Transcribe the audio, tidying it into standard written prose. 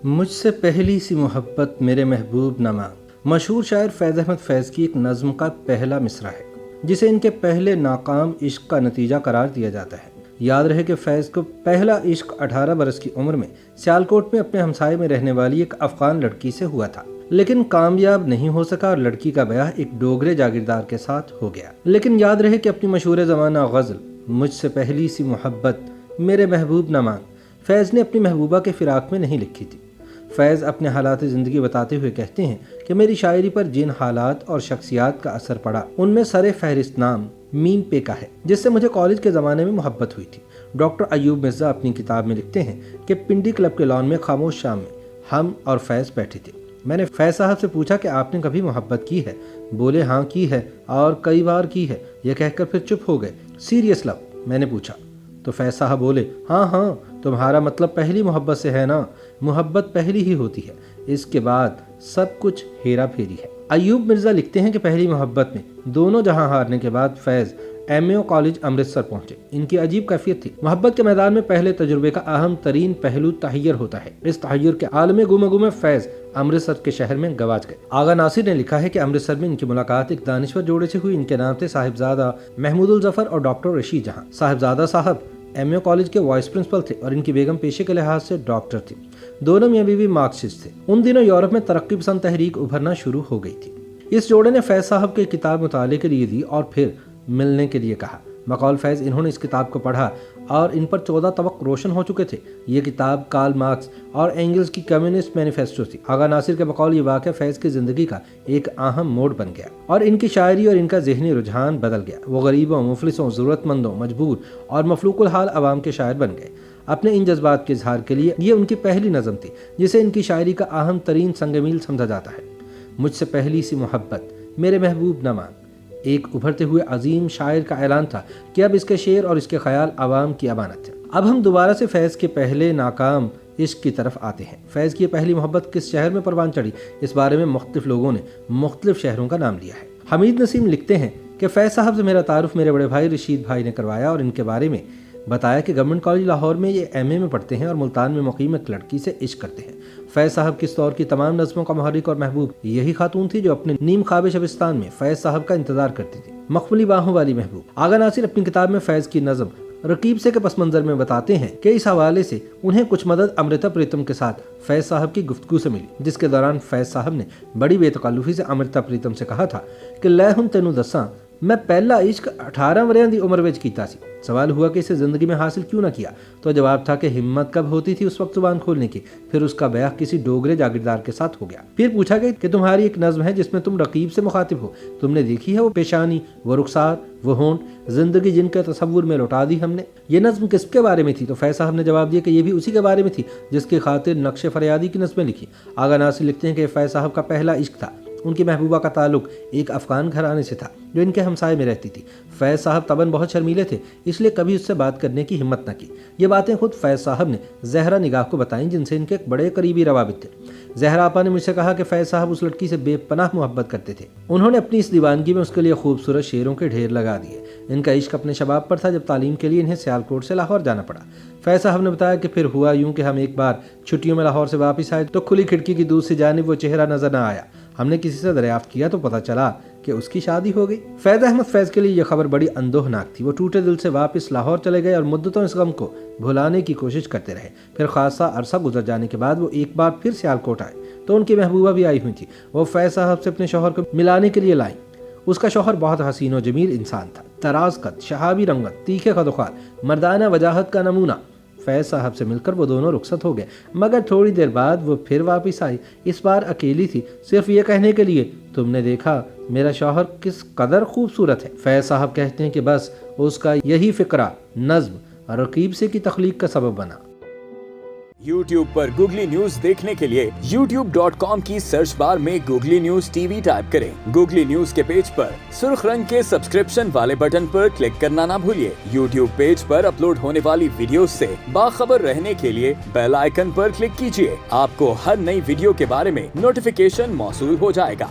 مجھ سے پہلی سی محبت میرے محبوب نہ مانگ، مشہور شاعر فیض احمد فیض کی ایک نظم کا پہلا مصرع ہے جسے ان کے پہلے ناکام عشق کا نتیجہ قرار دیا جاتا ہے۔ یاد رہے کہ فیض کو پہلا عشق 18 برس کی عمر میں سیالکوٹ میں اپنے ہمسائے میں رہنے والی ایک افغان لڑکی سے ہوا تھا، لیکن کامیاب نہیں ہو سکا اور لڑکی کا بیاہ ایک ڈوگرے جاگیردار کے ساتھ ہو گیا۔ لیکن یاد رہے کہ اپنی مشہور زمانہ غزل مجھ سے پہلی سی محبت میرے محبوب نہ مانگ فیض نے اپنی محبوبہ کے فراق میں نہیں لکھی تھی۔ فیض اپنے حالات زندگی بتاتے ہوئے کہتے ہیں کہ میری شاعری پر جن حالات اور شخصیات کا اثر پڑا ان میں سر فہرست نام میم پے کا ہے، جس سے مجھے کالج کے زمانے میں محبت ہوئی تھی۔ ڈاکٹر ایوب مرزا اپنی کتاب میں لکھتے ہیں کہ پنڈی کلب کے لان میں خاموش شام میں ہم اور فیض بیٹھے تھے۔ میں نے فیض صاحب سے پوچھا کہ آپ نے کبھی محبت کی ہے؟ بولے ہاں کی ہے اور کئی بار کی ہے، یہ کہہ کر پھر چپ ہو گئے۔ سیریس لو؟ میں نے پوچھا تو فیض صاحب بولے ہاں تمہارا مطلب پہلی محبت سے ہے نا؟ محبت پہلی ہی ہوتی ہے، اس کے بعد سب کچھ ہیرا پھیری ہے۔ ایوب مرزا لکھتے ہیں کہ پہلی محبت میں دونوں جہاں ہارنے کے بعد فیض ایم کالج امرتسر پہنچے۔ ان کی عجیب کیفیت تھی۔ محبت کے میدان میں پہلے تجربے کا اہم ترین پہلو تحیر ہوتا ہے۔ اس تحیر کے عالم گم میں فیض امرتسر کے شہر میں گواچ گئے۔ آغا ناصر نے لکھا ہے کہ امرتسر میں ان کی ملاقات ایک دانشور جوڑے سے ہوئی۔ ان کے نام تھے صاحبزادہ محمود الظفر اور ڈاکٹر رشید جہاں۔ صاحبزادہ صاحب ایم کالج کے وائس پرنسپل تھے اور ان کی بیگم پیشے کے لحاظ سے ڈاکٹر تھی۔ دونوں میاں بیوی مارکسسٹ تھے۔ ان دنوں یورپ میں ترقی پسند تحریک ابھرنا شروع ہو گئی تھی۔ اس جوڑے نے فیض صاحب کی کتاب مطالعے کے لیے دی اور پھر ملنے کے لیے کہا۔ بقول فیض انہوں نے اس کتاب کو پڑھا اور ان پر 14 طبق روشن ہو چکے تھے۔ یہ کتاب کارل مارکس اور اینگلز کی کمیونسٹ مینیفیسٹو تھی۔ آغا ناصر کے بقول یہ واقعہ فیض کی زندگی کا ایک اہم موڑ بن گیا اور ان کی شاعری اور ان کا ذہنی رجحان بدل گیا۔ وہ غریبوں، مفلسوں، ضرورت مندوں، مجبور اور مفلوق الحال عوام کے شاعر بن گئے۔ اپنے ان جذبات کے اظہار کے لیے یہ ان کی پہلی نظم تھی جسے ان کی شاعری کا اہم ترین سنگ میل سمجھا جاتا ہے۔ مجھ سے پہلی سی محبت میرے محبوب نہ مانگ ایک ابھرتے ہوئے عظیم شاعر کا اعلان تھا کہ اب اس کے شعر اور اس کے خیال عوام کی امانت ہے۔ اب ہم دوبارہ سے فیض کے پہلے ناکام عشق کی طرف آتے ہیں۔ فیض کی پہلی محبت کس شہر میں پروان چڑھی، اس بارے میں مختلف لوگوں نے مختلف شہروں کا نام لیا ہے۔ حمید نسیم لکھتے ہیں کہ فیض صاحب سے میرا تعارف میرے بڑے بھائی رشید بھائی نے کروایا اور ان کے بارے میں بتایا کہ گورنمنٹ کالج لاہور میں یہ ایم اے میں پڑھتے ہیں اور ملتان میں مقیم ایک لڑکی سے عشق کرتے ہیں۔ فیض صاحب کی اس دور کی تمام نظموں کا محرک اور محبوب یہی خاتون تھی جو اپنے نیم خواب شبستان میں فیض صاحب کا انتظار کرتی تھی۔ مخملی باہوں والی محبوب۔ آغا ناصر اپنی کتاب میں فیض کی نظم رقیب سے کے پس منظر میں بتاتے ہیں کہ اس حوالے سے انہیں کچھ مدد امرتا پریتم کے ساتھ فیض صاحب کی گفتگو سے ملی، جس کے دوران فیض صاحب نے بڑی بے تکلفی سے امرتا پریتم سے کہا تھا کہ لے ہن تینوں دساں میں پہلا عشق 18 وریاں دی عمر وچ کیتا سی۔ سوال ہوا کہ اسے زندگی میں حاصل کیوں نہ کیا، تو جواب تھا کہ ہمت کب ہوتی تھی اس وقت زبان کھولنے کی۔ پھر اس کا بیاہ کسی ڈوگرے جاگیردار کے ساتھ ہو گیا۔ پھر پوچھا گیا کہ تمہاری ایک نظم ہے جس میں تم رقیب سے مخاطب ہو، تم نے دیکھی ہے وہ پیشانی، وہ رخسار، وہ ہونٹ، زندگی جن کے تصور میں لوٹا دی ہم نے؟ یہ نظم کس کے بارے میں تھی؟ تو فیض صاحب نے جواب دیا کہ یہ بھی اسی کے بارے میں تھی جس کی خاطر نقش فریادی کی نظمیں لکھی۔ آغا ناصر لکھتے ہیں کہ فیض صاحب کا پہلا عشق تھا۔ ان کی محبوبہ کا تعلق ایک افغان گھرانے سے تھا جو ان کے ہمسائے میں رہتی تھی۔ فیض صاحب طبعاً بہت شرمیلے تھے، اس لیے کبھی اس سے بات کرنے کی ہمت نہ کی۔ یہ باتیں خود فیض صاحب نے زہرا نگاہ کو بتائیں جن سے ان کے ایک بڑے قریبی روابط تھے۔ زہرا آپا نے مجھ سے کہا کہ فیض صاحب اس لڑکی سے بے پناہ محبت کرتے تھے۔ انہوں نے اپنی اس دیوانگی میں اس کے لیے خوبصورت شعروں کے ڈھیر لگا دیے۔ ان کا عشق اپنے شباب پر تھا جب تعلیم کے لیے انہیں سیالکوٹ سے لاہور جانا پڑا۔ فیض صاحب نے بتایا کہ پھر ہوا یوں کہ ہم ایک بار چھٹیوں میں لاہور سے واپس آئے تو کھلی کھڑکی کی دوسری جانب وہ چہرہ نظر نہ آیا۔ ہم نے کسی سے دریافت کیا تو پتہ چلا کہ اس کی شادی ہو گئی۔ فیض احمد فیض کے لیے یہ خبر بڑی اندوہناک تھی۔ وہ ٹوٹے دل سے واپس لاہور چلے گئے اور مدتوں اس غم کو بھلانے کی کوشش کرتے رہے۔ پھر خاصا عرصہ گزر جانے کے بعد وہ ایک بار پھر سیالکوٹ آئے تو ان کی محبوبہ بھی آئی ہوئی تھی۔ وہ فیض صاحب سے اپنے شوہر کو ملانے کے لیے لائیں۔ اس کا شوہر بہت حسین و جمیل انسان تھا، طراز قد، شہابی رنگت، تیکھے خد و خال، مردانہ وجاہت کا نمونہ۔ فیض صاحب سے مل کر وہ دونوں رخصت ہو گئے، مگر تھوڑی دیر بعد وہ پھر واپس آئی۔ اس بار اکیلی تھی، صرف یہ کہنے کے لیے تم نے دیکھا میرا شوہر کس قدر خوبصورت ہے۔ فیض صاحب کہتے ہیں کہ بس اس کا یہی فقرہ نظم رقیب سے کی تخلیق کا سبب بنا۔ YouTube پر گوگلی نیوز دیکھنے کے لیے youtube.com کی سرچ بار میں googly news T V type کریں۔ گوگلی نیوز کے پیج پر سرخ رنگ کے سبسکرپشن والے بٹن پر کلک کرنا نہ بھولیے۔ YouTube پیج پر اپلوڈ ہونے والی ویڈیوز سے باخبر رہنے کے لیے بیل آئیکن پر کلک کیجیے۔ آپ کو ہر نئی ویڈیو کے بارے میں نوٹیفیکیشن موصول ہو جائے گا۔